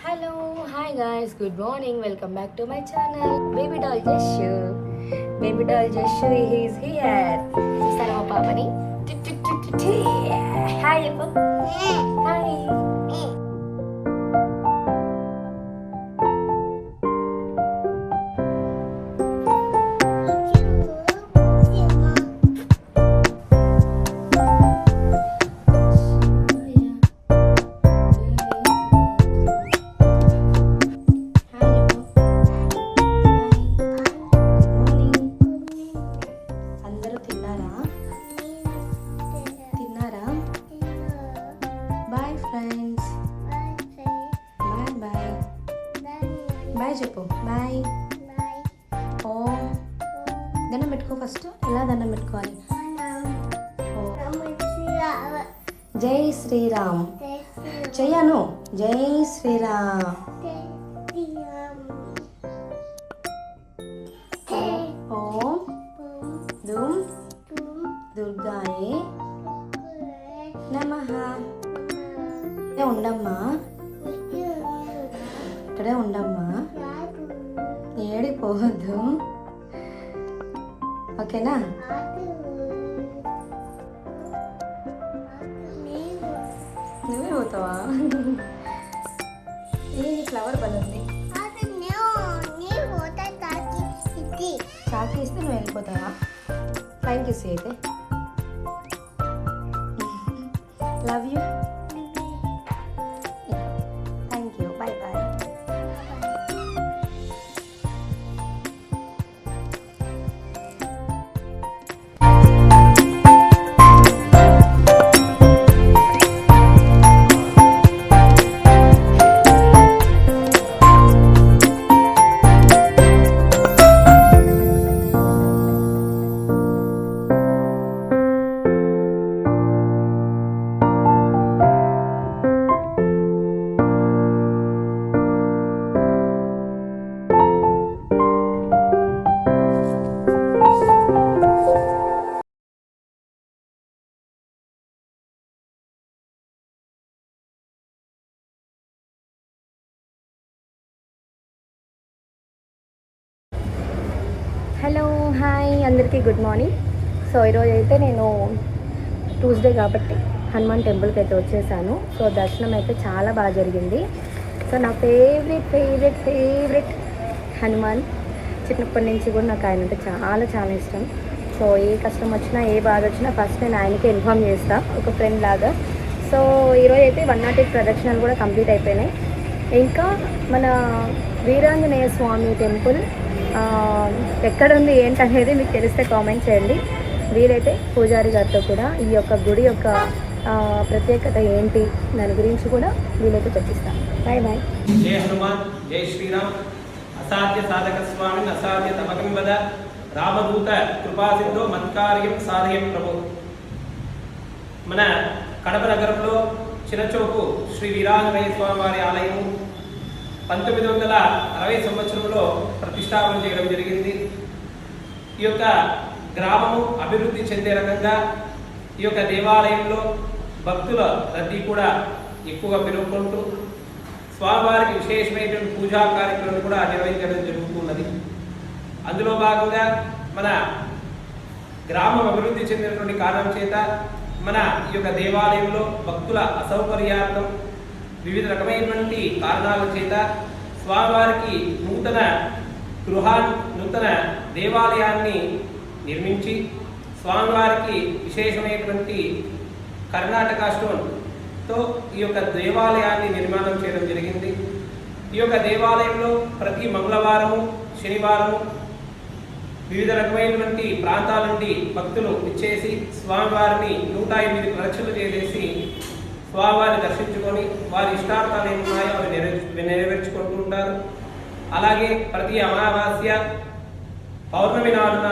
Hello, hi guys, good morning. Welcome back to my channel. Baby doll Jashu. Baby doll Jashu is here. చూసారా మా పాపని? Hi చెప్పు. Hi. Bye చెప్పు. Bye. ఓ దండం పెట్టుకో. First ఎలా దండం పెట్టుకోవాలి? జై శ్రీరామ్ చెయ్యను. జై శ్రీరామ్. ఓం దుమ్ దుర్గాయే నమః. ఉండమ్మా, ఇక్కడే ఉండమ్మా, ఏడిపోవద్దు, ఓకేనా? నువ్వే పోతావా? ఇది ఫ్లవర్ బలుంది. చాకి ఇస్తే నువ్వు వెళ్ళిపోతావా? Thank you see. అయితే లవ్ యూ. హలో, హాయ్ అందరికీ, గుడ్ మార్నింగ్. సో ఈరోజు అయితే నేను ట్యూస్డే కాబట్టి హనుమాన్ టెంపుల్కి అయితే వచ్చేసాను. సో దర్శనం అయితే చాలా బాగా జరిగింది. సో నా ఫేవరెట్ హనుమాన్. చిన్నప్పటి నుంచి కూడా నాకు ఆయన అంటే చాలా చాలా ఇష్టం. సో ఏ కష్టం వచ్చినా, ఏ బాధ వచ్చినా ఫస్ట్ నేను ఆయనకి ఇన్ఫామ్ చేస్తాను, ఒక ఫ్రెండ్ లాగా. సో ఈరోజు అయితే 108 ప్రదక్షిణాలు కూడా కంప్లీట్ అయిపోయినాయి. ఇంకా మన వీరాంజనేయ స్వామి టెంపుల్ ఎక్కడుంది ఏంటనేది మీకు తెలిస్తే కామెంట్ చేయండి. వీలైతే పూజారి గారితో కూడా ఈ యొక్క గుడి యొక్క ప్రత్యేకత ఏంటి దాని గురించి కూడా వీలైతే చర్చిస్తాను. Bye bye. జై హనుమాన్, జై శ్రీరామ్. అసాధ్య సాధక స్వామి అసాధ్య తమకం వద రామదూత కృపాసింధో మత్కార్యం సాధయం ప్రభు. మన కడప నగరంలో చిన్నచోపు శ్రీ వీరాంజనేయ స్వామి వారి ఆలయము 1960 సంవత్సరంలో ప్రతిష్టాపన చేయడం జరిగింది. ఈ యొక్క గ్రామము అభివృద్ధి చెందే రకంగా ఈ యొక్క దేవాలయంలో భక్తుల రద్దీ కూడా ఎక్కువగా పెరుగుకుంటూ స్వామివారికి విశేషమైనటువంటి పూజా కార్యక్రమాలు కూడా నిర్వహించడం జరుగుతున్నది. అందులో భాగంగా మన గ్రామం అభివృద్ధి చెందినటువంటి కారణం చేత మన ఈ యొక్క దేవాలయంలో భక్తుల అసౌకర్యార్థం వివిధ రకమైనటువంటి కారణాల చేత స్వామివారికి నూతన దేవాలయాన్ని నిర్మించి స్వామివారికి విశేషమైనటువంటి కర్ణాటక స్టోన్తో ఈ యొక్క దేవాలయాన్ని నిర్మాణం చేయడం జరిగింది. ఈ యొక్క దేవాలయంలో ప్రతి మంగళవారము, శనివారము వివిధ రకమైనటువంటి ప్రాంతాల నుండి భక్తులు ఇచ్చేసి స్వామివారిని 108 ప్రదక్షిణలు చేసేసి స్వామివారిని దర్శించుకొని వారి ఇష్టార్థాలు ఏమున్నాయో అవి నెరవేర్చుకుంటూ ఉంటారు. అలాగే ప్రతి అమావాస్య, పౌర్ణమి నాడున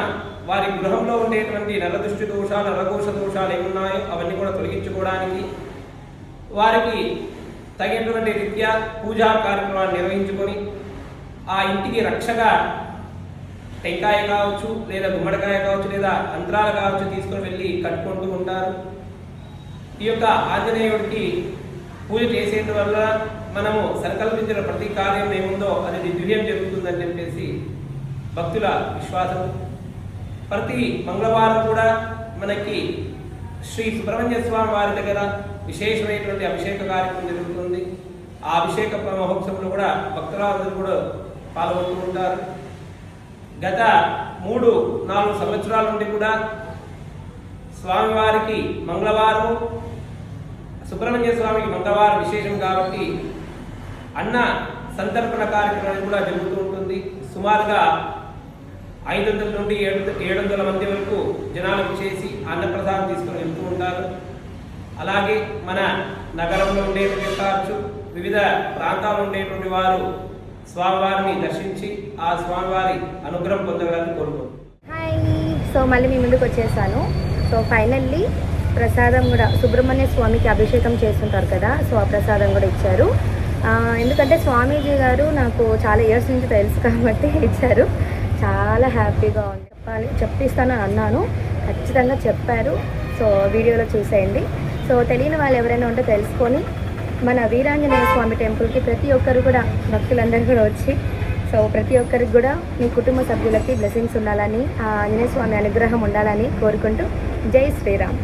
వారి గృహంలో ఉండేటువంటి నరదృష్టి దోషాలు, నరఘోష దోషాలు ఏమున్నాయో అవన్నీ కూడా తొలగించుకోవడానికి వారికి తగినటువంటి రీత్యా పూజా కార్యక్రమాన్ని నిర్వహించుకొని ఆ ఇంటికి రక్షగా టెంకాయ కావచ్చు, లేదా గుమ్మడికాయ కావచ్చు, లేదా అంతరాలు కావచ్చు తీసుకొని వెళ్ళి కట్టుకుంటూ ఉంటారు. ఈ యొక్క ఆంజనేయుడికి పూజ చేసేందువల్ల మనము సంకల్పించిన ప్రతి కార్యం ఏముందో అది దివ్యం జరుగుతుందని చెప్పేసి భక్తుల విశ్వాసం. ప్రతి మంగళవారం కూడా మనకి శ్రీ సుబ్రహ్మణ్య స్వామి వారి దగ్గర విశేషమైనటువంటి అభిషేక కార్యక్రమం జరుగుతుంది. ఆ అభిషేక మహోత్సవంలో కూడా భక్తులందరూ కూడా పాల్గొంటూ ఉంటారు. గత 3-4 సంవత్సరాల నుండి కూడా స్వామివారికి మంగళవారం, సుబ్రహ్మణ్య స్వామికి మంగళవారం విశేషం కాబట్టి అన్న సంతర్పణ కార్యక్రమం కూడా జరుగుతూ ఉంటుంది. సుమారుగా 500 నుండి 700 మంది వరకు జనాలకు చేసి అన్నప్రసాదం తీసుకుని వెళ్తూ ఉంటారు. అలాగే మన నగరంలో ఉండేటువంటి కావచ్చు, వివిధ ప్రాంతాల్లో ఉండేటువంటి వారు స్వామివారిని దర్శించి ఆ స్వామివారి అనుగ్రహం పొందగలని కోరుకుంటున్నాను. హాయ్, సో మళ్ళీ మీ ముందుకు వచ్చేసాను. సో ఫైనల్లీ ప్రసాదం కూడా సుబ్రహ్మణ్య స్వామికి అభిషేకం చేస్తుంటారు కదా, సో ఆ ప్రసాదం కూడా ఇచ్చారు. ఎందుకంటే స్వామీజీ గారు నాకు చాలా ఇయర్స్ నుంచి తెలుసు కాబట్టి ఇచ్చారు. చాలా హ్యాపీగా ఉంది. చెప్పిస్తాను అన్నాను, ఖచ్చితంగా చెప్పారు. సో వీడియోలో చూసేయండి. సో తెలియని వాళ్ళు ఎవరైనా ఉంటే తెలుసుకొని మన వీరాంజనేయ స్వామి టెంపుల్కి ప్రతి ఒక్కరు కూడా, భక్తులందరూ కూడా వచ్చి, సో ప్రతి ఒక్కరికి కూడా మీ కుటుంబ సభ్యులకి బ్లెస్సింగ్స్ ఉండాలని, ఆ ఆంజనేయ స్వామి అనుగ్రహం ఉండాలని కోరుకుంటూ జై శ్రీరామ్.